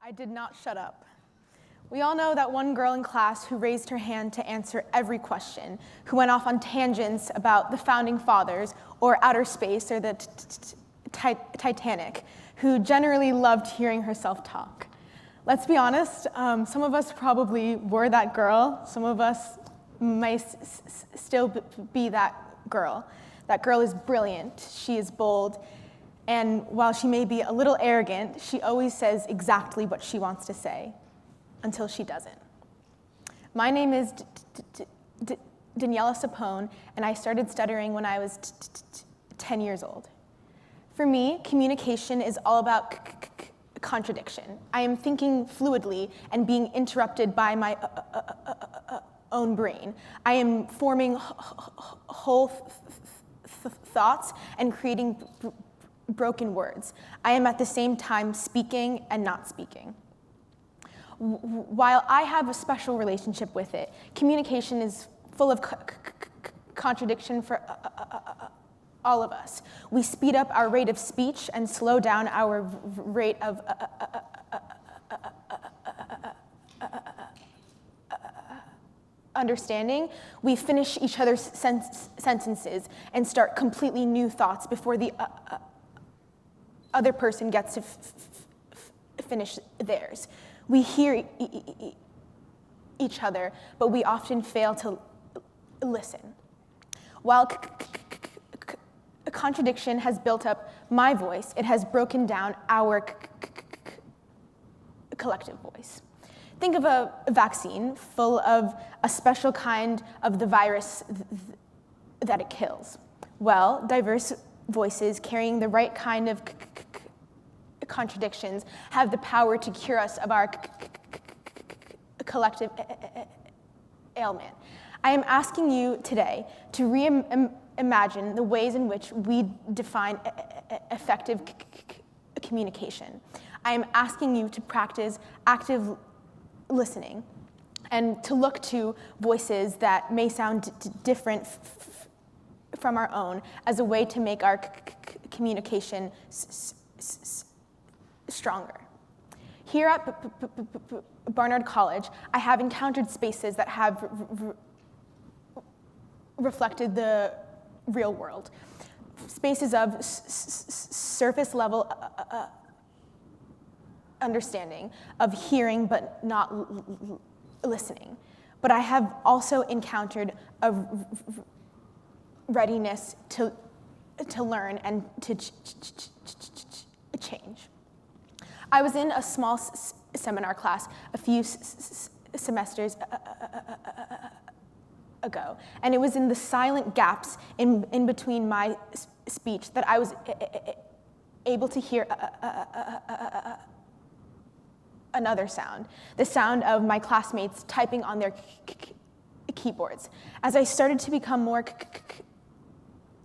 I did not shut up. We all know that one girl in class who raised her hand to answer every question, who went off on tangents about the founding fathers or outer space or the Titanic, who generally loved hearing herself talk. Let's be honest, some of us probably were that girl. Some of us might still be that girl. That girl is brilliant, she is bold, and while she may be a little arrogant, she always says exactly what she wants to say, until she doesn't. My name is Daniella Sapone, and I started stuttering when I was 10 years old. For me, communication is all about contradiction. I am thinking fluidly and being interrupted by my own brain. I am forming whole thoughts and creating broken words. I am at the same time speaking and not speaking. While I have a special relationship with it, communication is full of contradiction for all of us. We speed up our rate of speech and slow down our rate of understanding. We finish each other's sentences and start completely new thoughts before the other person gets to finish theirs. We hear each other, but we often fail to listen. While contradiction has built up my voice, it has broken down our collective voice. Think of a vaccine full of a special kind of the virus that it kills. Well, diverse voices carrying the right kind of contradictions have the power to cure us of our collective ailment. I am asking you today to reimagine the ways in which we define effective communication. I am asking you to practice active listening and to look to voices that may sound different from our own as a way to make our communication stronger. Here at Barnard College, I have encountered spaces that have reflected the real world. Spaces of surface level understanding, of hearing but not listening. But I have also encountered a readiness to learn and to change. I was in a small seminar class a few semesters ago, and it was in the silent gaps in between my speech that I was able to hear another sound, the sound of my classmates typing on their keyboards. As I started to become more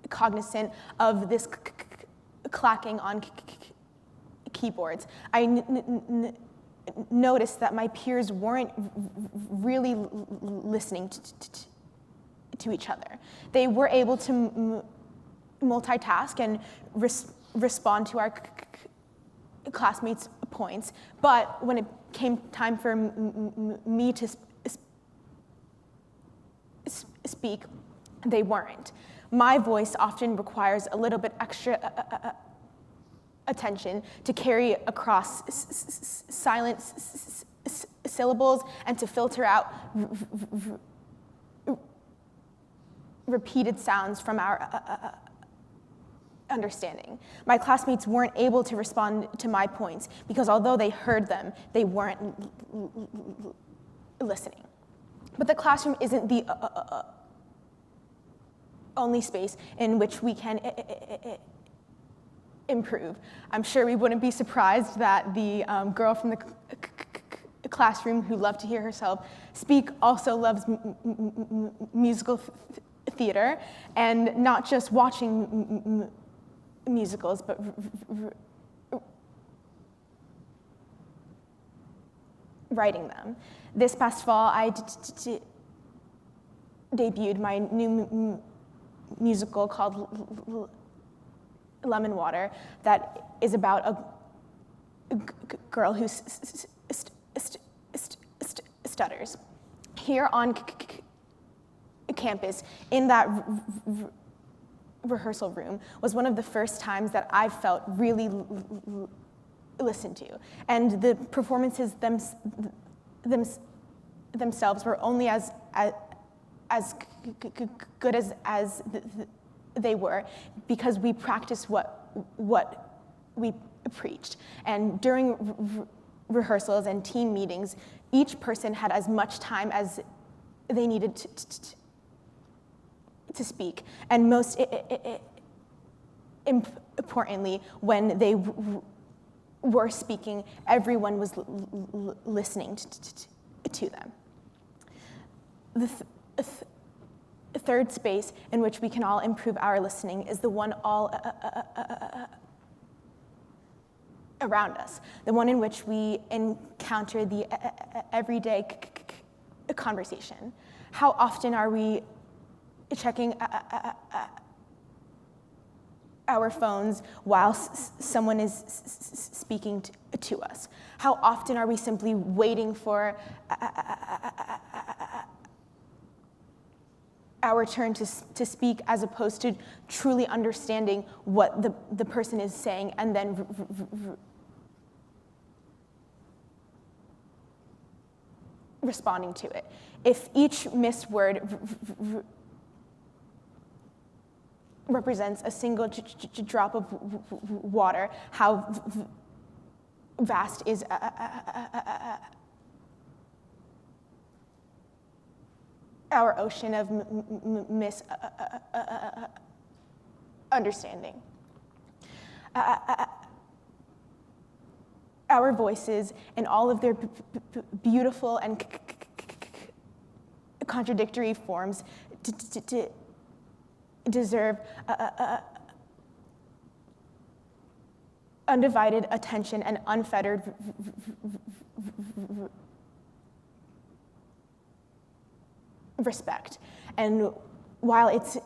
cognizant of this clacking on keyboards, I noticed that my peers weren't really listening to each other. They were able to multitask and respond to our classmates' points, but when it came time for me to speak, they weren't. My voice often requires a little bit extra attention to carry across silent syllables and to filter out repeated sounds from our understanding. My classmates weren't able to respond to my points because although they heard them, they weren't listening. But the classroom isn't the only space in which we can improve. I'm sure we wouldn't be surprised that the girl from the classroom who loved to hear herself speak also loves musical theater, and not just watching musicals, but writing them. This past fall, I debuted my new musical called Lemon Water that is about a girl who stutters. Here on campus, in that rehearsal room, was one of the first times that I felt really listened to. And the performances themselves were only as good as they were because we practiced what we preached. And during rehearsals and team meetings, each person had as much time as they needed to speak. And most importantly, when they were speaking, everyone was listening to them. The third space in which we can all improve our listening is the one all around us, the one in which we encounter the everyday conversation. How often are we checking our phones while someone is speaking to us? How often are we simply waiting for our turn to speak as opposed to truly understanding what the person is saying and then responding to it? If each missed word represents a single drop of water, how vast is our ocean of misunderstanding. Our voices, in all of their beautiful and contradictory forms, deserve undivided attention and unfettered respect. And while it's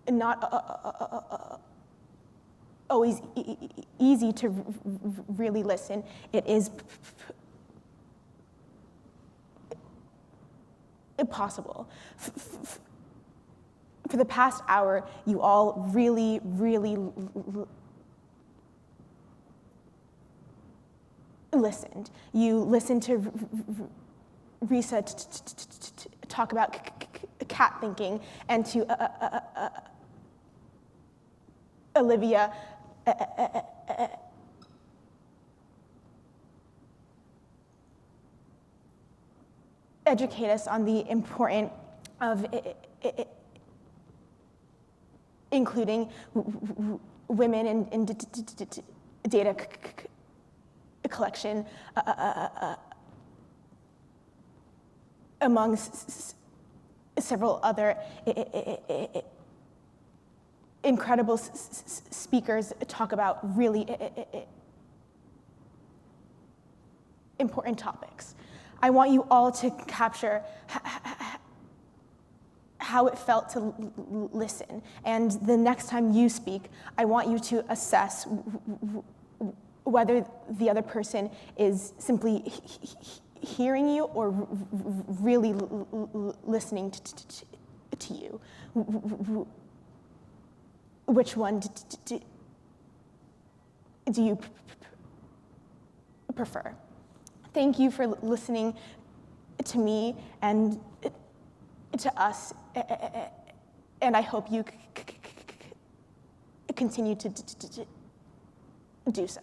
not always easy to really listen, it is possible. For the past hour, you all really listened. You listened to Risa talk about cat thinking, and to Olivia educate us on the importance of including women in data collection among several other incredible speakers talk about really important topics. I want you all to capture how it felt to listen. And the next time you speak, I want you to assess whether the other person is simply hearing you or really listening to you. Which one do you prefer? Thank you for listening to me and to us, and I hope you continue to do so.